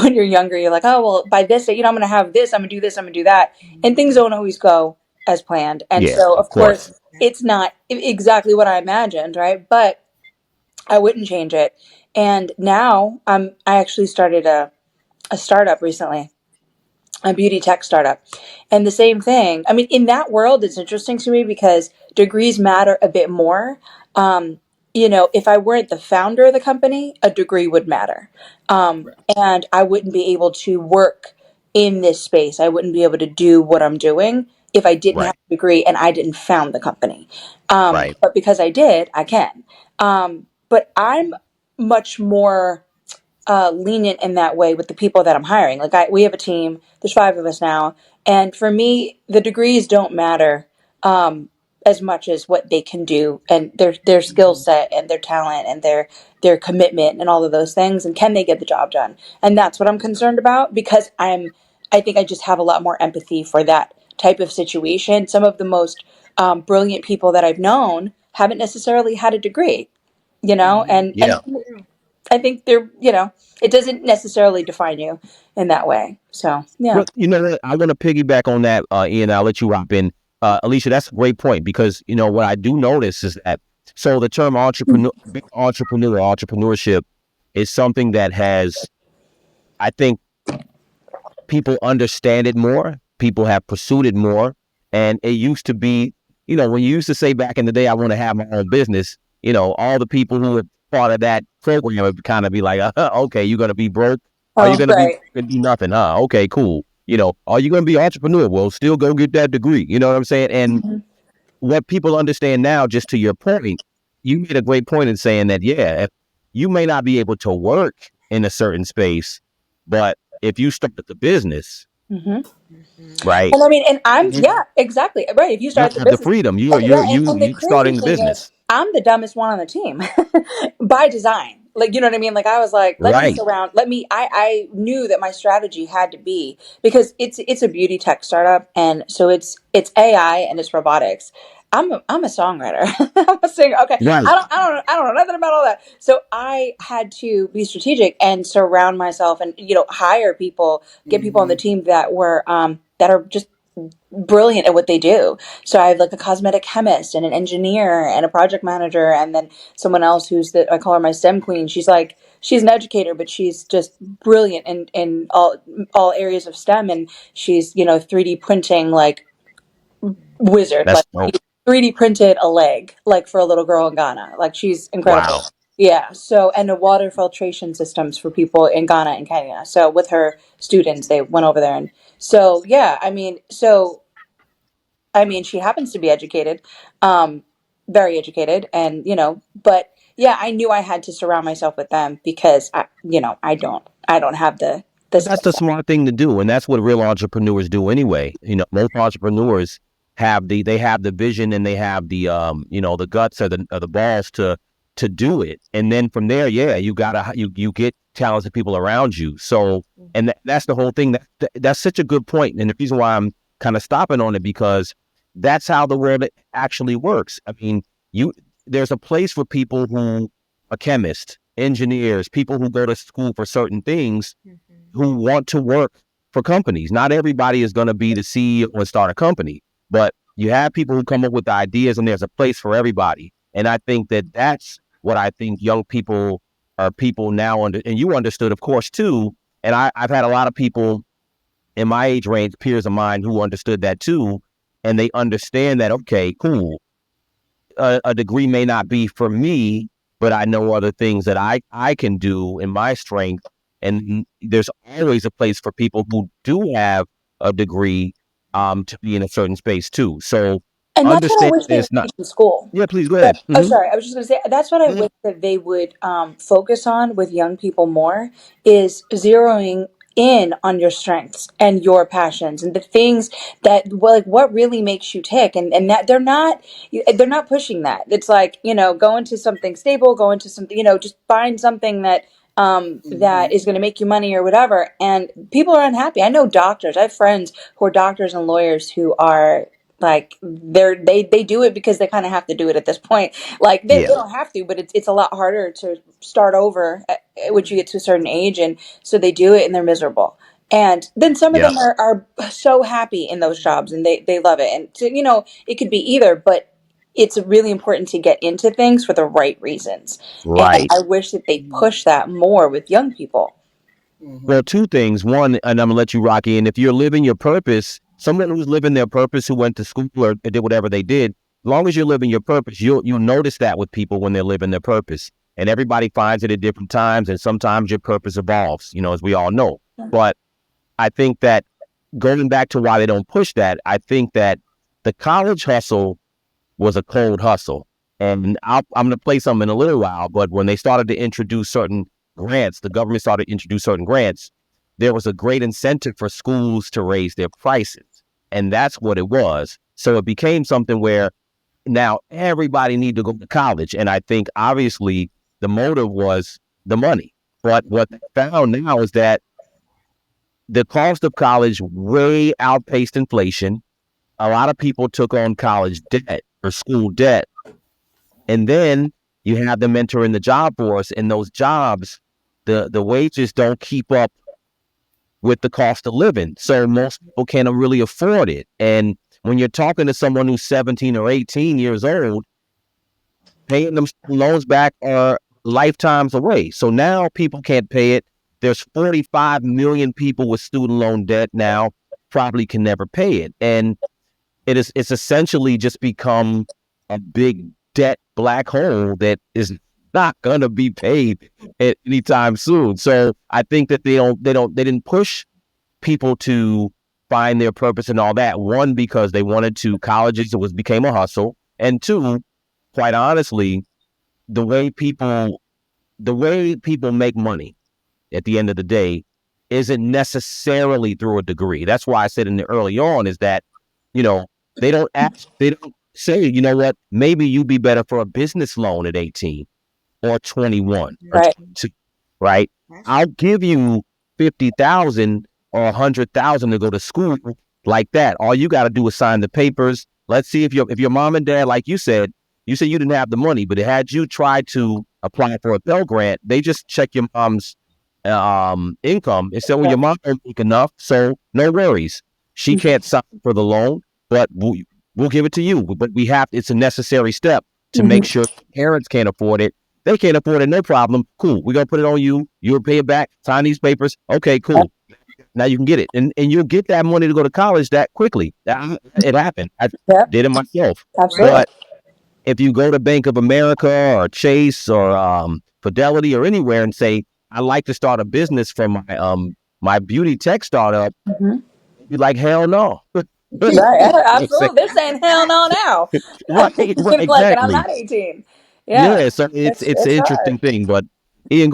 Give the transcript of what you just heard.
when you're younger, you're like, oh, well, by this, I'm going to have this, I'm going to do this, I'm going to do that. And things don't always go as planned. And Yeah, so, of of course. course, it's not exactly what I imagined, right? But I wouldn't change it. And now I actually started a startup recently, a beauty tech startup. And the same thing. I mean, in that world, it's interesting to me because degrees matter a bit more. Um, if I weren't the founder of the company, a degree would matter. And I wouldn't be able to work in this space. I wouldn't be able to do what I'm doing if I didn't have Right, a degree and I didn't found the company. right, But because I did, I can. But I'm much more lenient in that way with the people that I'm hiring. Like we have a team. There's five of us now, and for me, the degrees don't matter as much as what they can do and their skill set and their talent and their commitment and all of those things. And can they get the job done? And that's what I'm concerned about because I think I just have a lot more empathy for that type of situation. Some of the most brilliant people that I've known haven't necessarily had a degree, and yeah. I think it doesn't necessarily define you in that way. So, yeah. Well, I'm going to piggyback on that, Ian. I'll let you hop in. Alicia, that's a great point because, what I do notice is that, so the term entrepreneurship is something that has, I think people understand it more. People have pursued it more. And it used to be, when you used to say back in the day, I want to have my own business, all the people who were part of that program would kind of be like, okay, you're going to be broke. Are you Oh, going to be right. gonna do nothing? Okay, cool. Are you going to be an entrepreneur? Well, still go get that degree. You know what I'm saying? And Mhm. what people understand now, just to your point, you made a great point in saying that, yeah, if you may not be able to work in a certain space, but if you start the business, Mhm. right, And I mean, and you yeah, exactly. Right. If you you start the have the business, freedom. and yeah, and the You crazy starting the thing is, business, I'm the dumbest one on the team by design. Like, you know what I mean? Like, I was like, right? I knew that my strategy had to be because it's a beauty tech startup. And so it's AI and it's robotics. I'm a songwriter. I'm a singer. Okay. Right. I don't know nothing about all that. So I had to be strategic and surround myself and, hire people, get people on the team that are just brilliant at what they do. So I have like a cosmetic chemist and an engineer and a project manager, and then someone else I call her my STEM queen. She's an educator, but she's just brilliant in all areas of STEM, and she's 3D printing like wizard. That's Like dope. 3D printed a leg like for a little girl in Ghana. Like she's incredible. Wow. Yeah. So and the water filtration systems for people in Ghana and Kenya. So with her students, they went over there and so yeah. I mean, she happens to be educated, um, very educated, and but yeah, I knew I had to surround myself with them because I don't have the But skill that's the set. smart thing to do, and that's what real entrepreneurs do anyway. Most entrepreneurs they have the vision and they have the the guts or the balls to do it, and then from there, yeah, you get talented people around you. So, and that's the whole thing. That's such a good point, and the reason why I'm kind of stopping on it because that's how the world actually works. I mean, you there's a place for people who are chemists, engineers, people who go to school for certain things who want to work for companies. Not everybody is going to be the CEO and start a company, but you have people who come up with ideas, and there's a place for everybody. And I think that that's what I think young people are people now under, and you understood, of course, too. And I've had a lot of people in my age range, peers of mine, who understood that too, and they understand that. Okay, cool. A degree may not be for me, but I know other things that I can do in my strength. And there's always a place for people who do have a degree to be in a certain space too. So And that's what I understand wish they would there's not. teach in school. Yeah, please go But ahead. oh, sorry, I was just going to say that's what I wish that they would focus on with young people more is zeroing in on your strengths and your passions and the things that well, like what really makes you tick and that they're not pushing that. It's like go into something stable, go into something just find something that is going to make you money or whatever. And people are unhappy. I know doctors. I have friends who are doctors and lawyers who are Like they do it because they kind of have to do it at this point. Like they Yeah. don't have to, but it's a lot harder to start over once you get to a certain age, and so they do it and they're miserable. And then some of Yeah. them are so happy in those jobs and they love it. And so, it could be either, but it's really important to get into things for the right reasons. And Right. I wish that they push that more with young people. Well, two things. One, and I'm gonna let you rock in. If you're living your purpose, someone who's living their purpose, who went to school or did whatever they did, as long as you're living your purpose, you'll notice that with people when they're living their purpose. And everybody finds it at different times, and sometimes your purpose evolves, as we all know. But I think that going back to why they don't push that, I think that the college hustle was a cold hustle. And I'm going to play something in a little while, but when they started to introduce certain grants, the government started to introduce certain grants, there was a great incentive for schools to raise their prices. And that's what it was. So it became something where now everybody need to go to college. And I think obviously the motive was the money. But what they found now is that the cost of college way outpaced inflation. A lot of people took on college debt or school debt. And then you have them entering the job force, and those jobs, the wages don't keep up with the cost of living. So most people can't really afford it. And when you're talking to someone who's 17 or 18 years old, paying them loans back are lifetimes away. So now people can't pay it. There's 45 million people with student loan debt now, probably can never pay it. And it's essentially just become a big debt black hole that is not going to be paid anytime soon. So I think that they didn't push people to find their purpose and all that. One, because they wanted to, colleges, became a hustle. And two, quite honestly, the way people make money at the end of the day isn't necessarily through a degree. That's why I said in the early on is that, they don't say, what, maybe you'd be better for a business loan at 18 or 21 or Right. 22, right? I'll give you 50,000 or 100,000 to go to school like that. All you got to do is sign the papers. Let's see if your mom and dad, like you said you didn't have the money, but had you tried to apply for a Pell Grant, they just check your mom's income and said, well, your mom don't make enough, so no worries. She can't sign for the loan, but we'll give it to you. But it's a necessary step to make sure parents can't afford it. They can't afford it, no problem. Cool. We're going to put it on you. You'll pay it back, sign these papers. Okay, cool. Now you can get it. And you'll get that money to go to college that quickly. It happened. I did it myself. Absolutely. But if you go to Bank of America or Chase or Fidelity or anywhere and say, I'd like to start a business for my beauty tech startup, you're like, hell no. Right, absolutely. They're saying hell no now. Right, Like, and I'm exactly. not 18. Yeah, Yeah, so it's an it's hard. interesting thing. But Ian,